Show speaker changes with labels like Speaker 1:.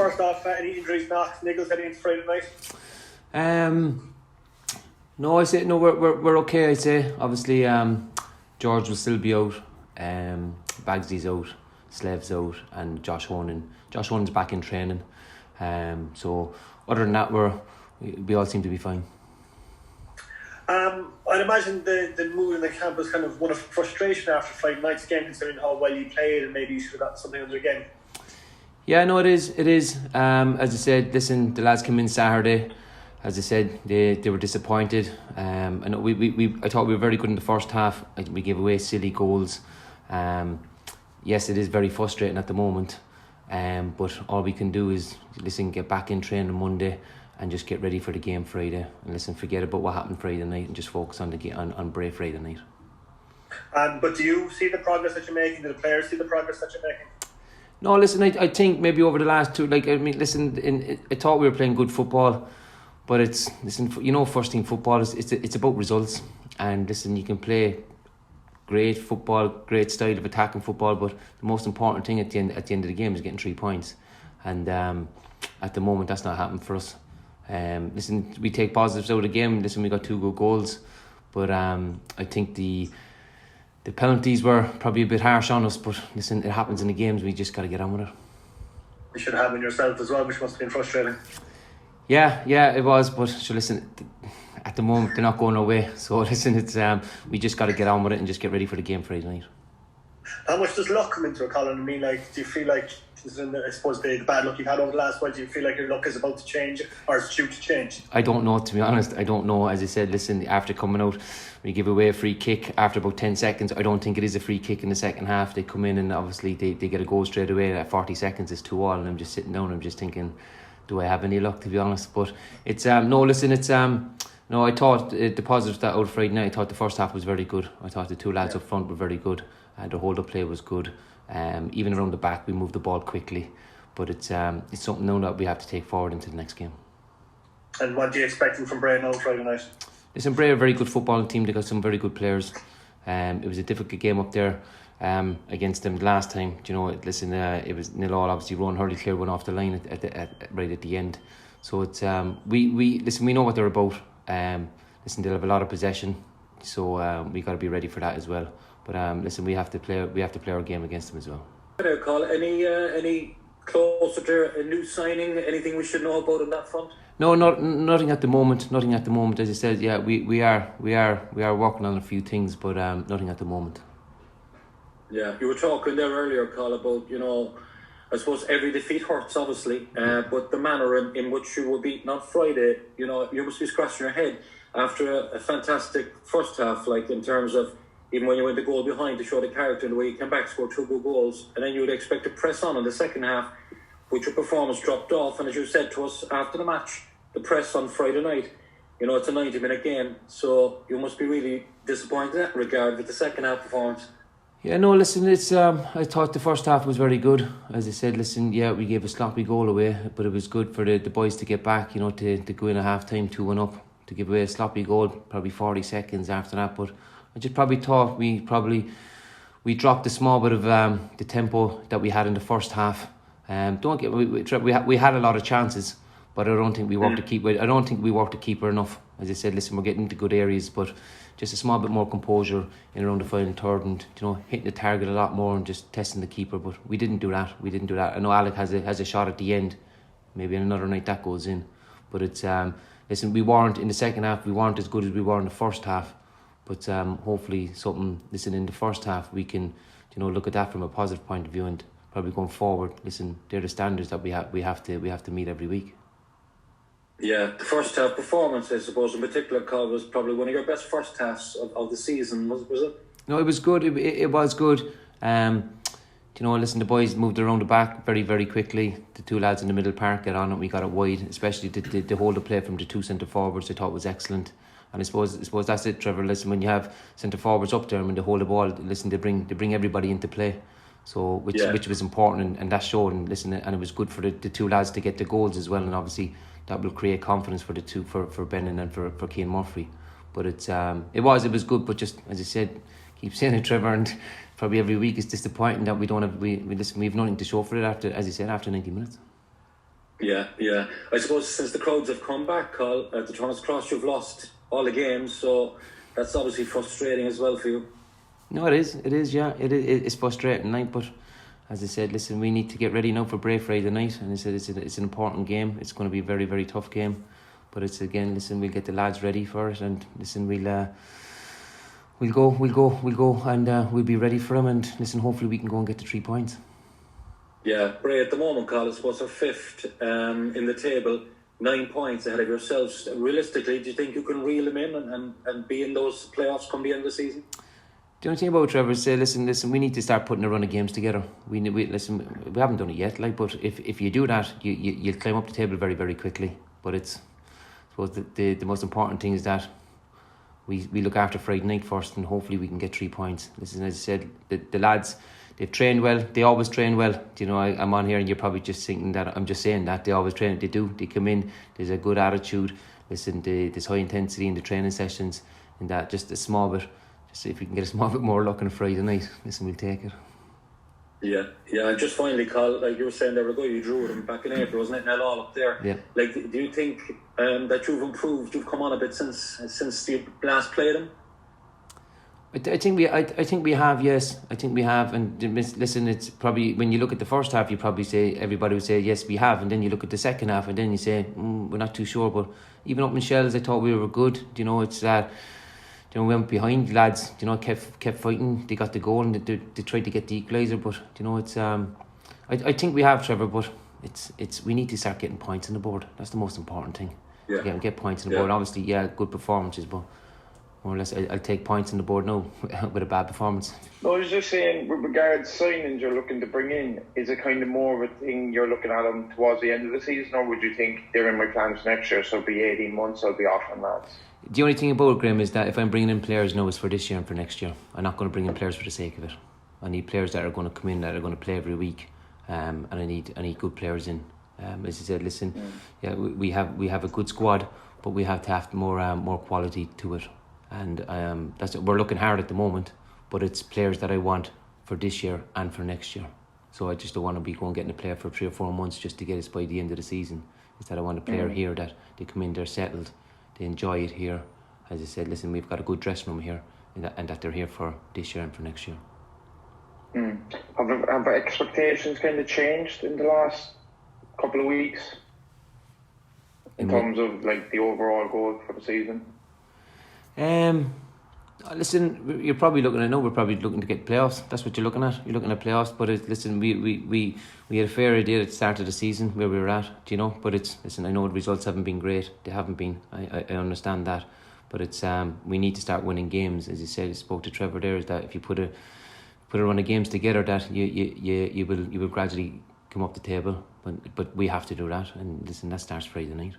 Speaker 1: first off, any injuries, knocks, niggles heading into Friday night?
Speaker 2: No, I say no. We're okay. I'd say obviously George will still be out. Bagsy's out, Slev's out, and Josh Honan's back in training. So other than that, we all seem to be fine.
Speaker 1: I'd imagine the mood in the camp was kind of one of frustration after Friday night's game, considering how well you played and maybe you should have gotten something under again.
Speaker 2: Yeah, no, it is. As I said, listen, the lads came in Saturday. As I said, they were disappointed. I thought we were very good in the first half. We gave away silly goals. Yes, it is very frustrating at the moment. But all we can do is get back in training on Monday and just get ready for the game Friday. And forget about what happened Friday night and just focus on on Bray Friday night.
Speaker 1: But do you see the progress that you're making? Do the players see the progress that you're making?
Speaker 2: No, listen, I think maybe over the last two, I thought we were playing good football, but first team football it's about results. And listen, you can play great football, great style of attacking football, but the most important thing at the end of the game is getting 3 points. And at the moment, that's not happening for us. We take positives out of the game. We got 2 good goals, but I think the penalties were probably a bit harsh on us. But listen, it happens in the games. We just got to get on with it.
Speaker 1: You should have in yourself as well, which must have been frustrating.
Speaker 2: Yeah, it was. But listen, at the moment they're not going away. So listen, it's we just got to get on with it and just get ready for the game Friday night.
Speaker 1: How much does luck come into it, Colin? I mean, do you feel like, I suppose the bad luck you've had over the last while, do you feel like your luck is about to change or is due to change?
Speaker 2: I don't know, to be honest. I don't know. As I said, listen, after coming out, we give away a free kick after about 10 seconds. I don't think it is a free kick in the second half. They come in and obviously they get a goal straight away. At 40 seconds, it's 2-2, and I'm just sitting down. I'm just thinking, do I have any luck, to be honest? But it's no, I thought the positives that out Friday night, I thought the first half was very good. I thought the 2 lads up front were very good. The hold-up play was good. Even around the back, we moved the ball quickly. But it's something now that we have to take forward into the next game.
Speaker 1: And what do you expect from Bray now Friday night?
Speaker 2: Listen, Bray are a very good football team. They got some very good players. It was a difficult game up there against them last time. It was 0-0. Obviously, Ron Hurley cleared one off the line right at the end. So it's we know what they're about. They'll have a lot of possession, so we got to be ready for that as well. But we have to play our game against them as well.
Speaker 3: Colin, any closer to a new signing? Anything we should know about on that front?
Speaker 2: No, nothing at the moment. Nothing at the moment. As I said, yeah, we are working on a few things, but nothing at the moment.
Speaker 3: Yeah, you were talking there earlier, Colin, about I suppose every defeat hurts, obviously, but the manner in which you were beaten on Friday, you must be scratching your head after a fantastic first half, like in terms of even when you went the goal behind to show the character and the way you came back, scored 2 good goals, and then you would expect to press on in the second half, but your performance dropped off. And as you said to us after the match, the press on Friday night, it's a 90-minute game, so you must be really disappointed in that regard with the second half performance.
Speaker 2: Yeah, no, listen, it's I thought the first half was very good. As I said, listen, yeah, we gave a sloppy goal away, but it was good for the boys to get back, to go in at half-time 2-1 up, to give away a sloppy goal, probably 40 seconds after that. But I just probably thought we dropped a small bit of the tempo that we had in the first half. We had a lot of chances, but I don't think we worked the keeper enough. As I said, listen, we're getting into good areas, but just a small bit more composure in around the final third, and hitting the target a lot more and just testing the keeper. But we didn't do that. I know Alec has a shot at the end. Maybe another night that goes in. But it's listen, we weren't in the second half. We weren't as good as we were in the first half. But hopefully in the first half we can look at that from a positive point of view, and probably going forward, listen, they're the standards that we have to meet every week.
Speaker 3: Yeah, the first half performance, I suppose, in particular, Colin, was probably one of your best first halves of the season, was it?
Speaker 2: No, it was good. It was good. Listen, the boys moved around the back very, very quickly. The 2 lads in the middle park got on it. We got it wide, especially the hold of play from the 2 centre forwards. I thought was excellent. And I suppose that's it, Trevor. Listen, when you have centre forwards up there and when they hold the ball, listen, they bring everybody into play. So which was important, and that showed. And listen, and it was good for the 2 lads to get the goals as well. And obviously that will create confidence for the 2 for Brennan and for Cian Murphy. But it was good. But just as I said, keep saying it, Trevor, and probably every week it's disappointing that we don't have we have nothing to show for it after 90 minutes.
Speaker 3: Yeah. I suppose since the crowds have come back, Carl, at the Thomas Cross, you've lost all the games, so that's obviously frustrating as well for you.
Speaker 2: No, it is, yeah. It's frustrating, like, but as I said, listen, we need to get ready now for Bray Friday night, and I said it's an important game. It's going to be a very, very tough game, but it's, again, listen, we'll get the lads ready for it, and listen, we'll go, and we'll be ready for them, and listen, hopefully we can go and get the 3 points.
Speaker 3: Yeah, Bray at the moment, Carl, I suppose are fifth in the table, 9 points ahead of yourselves. Realistically, do you think you can reel them in and be in those playoffs come the end of the season?
Speaker 2: The only thing about Trevor is say, listen, we need to start putting a run of games together. We haven't done it yet, like, but if you do that, you'll climb up the table very, very quickly. But it's, I suppose the most important thing is that we look after Friday night first, and hopefully we can get 3 points. Listen, as I said, the lads, they've trained well. They always train well. You know, I'm on here and you're probably just thinking that I'm just saying that. They always train. They do. They come in. There's a good attitude. Listen, there's high intensity in the training sessions, and that just a small bit. Just if we can get a small bit more luck on a Friday night, listen, we'll take it.
Speaker 3: Yeah. And just finally, Carl, like you were saying there, you drew them back in April, wasn't it? And all up there.
Speaker 2: Yeah.
Speaker 3: Like, do you think that you've improved? You've come on a bit since you last played them.
Speaker 2: I think we have, yes. I think we have, and listen, it's probably, when you look at the first half, you probably say, everybody would say yes, we have, and then you look at the second half, and then you say we're not too sure. But even up in Shells, I thought we were good. You know, it's that. You know, we went behind, lads. You know, kept fighting. They got the goal, and they tried to get the equaliser. But you know, it's I think we have, Trevor. But it's we need to start getting points on the board. That's the most important thing.
Speaker 3: Yeah.
Speaker 2: Get points on the board. Obviously, yeah, good performances, but more or less, I'll take points on the board now with a bad performance.
Speaker 4: No, I was just saying, with regards to signings you're looking to bring in, is it kind of more of a thing you're looking at them towards the end of the season, or would you think they're in my plans next year, so it'll be 18 months, I'll be off on lads?
Speaker 2: The only thing about it, Graham, is that if I'm bringing in players now, it's for this year and for next year. I'm not going to bring in players for the sake of it. I need players that are going to come in, that are going to play every week, and I need good players in. As I said, listen, we have a good squad, but we have to have more quality to it. And that's we're looking hard at the moment, but it's players that I want for this year and for next year. So I just don't want to be going getting a player for 3 or 4 months just to get us by the end of the season. Instead, I want a player here that they come in, they're settled, they enjoy it here. As I said, listen, we've got a good dressing room here, and that they're here for this year and for next year.
Speaker 4: Have expectations kind of changed in the last couple of weeks in terms of like the overall goal for the season?
Speaker 2: Listen, you're probably looking. I know we're probably looking to get playoffs. That's what you're looking at. You're looking at playoffs. But listen, we had a fair idea at the start of the season where we were at. Do you know? But listen. I know the results haven't been great. They haven't been. I understand that. But we need to start winning games. As you said, I spoke to Trevor there. Is that if you put a run of games together, that you will gradually come up the table. But we have to do that. And listen, that starts Friday night.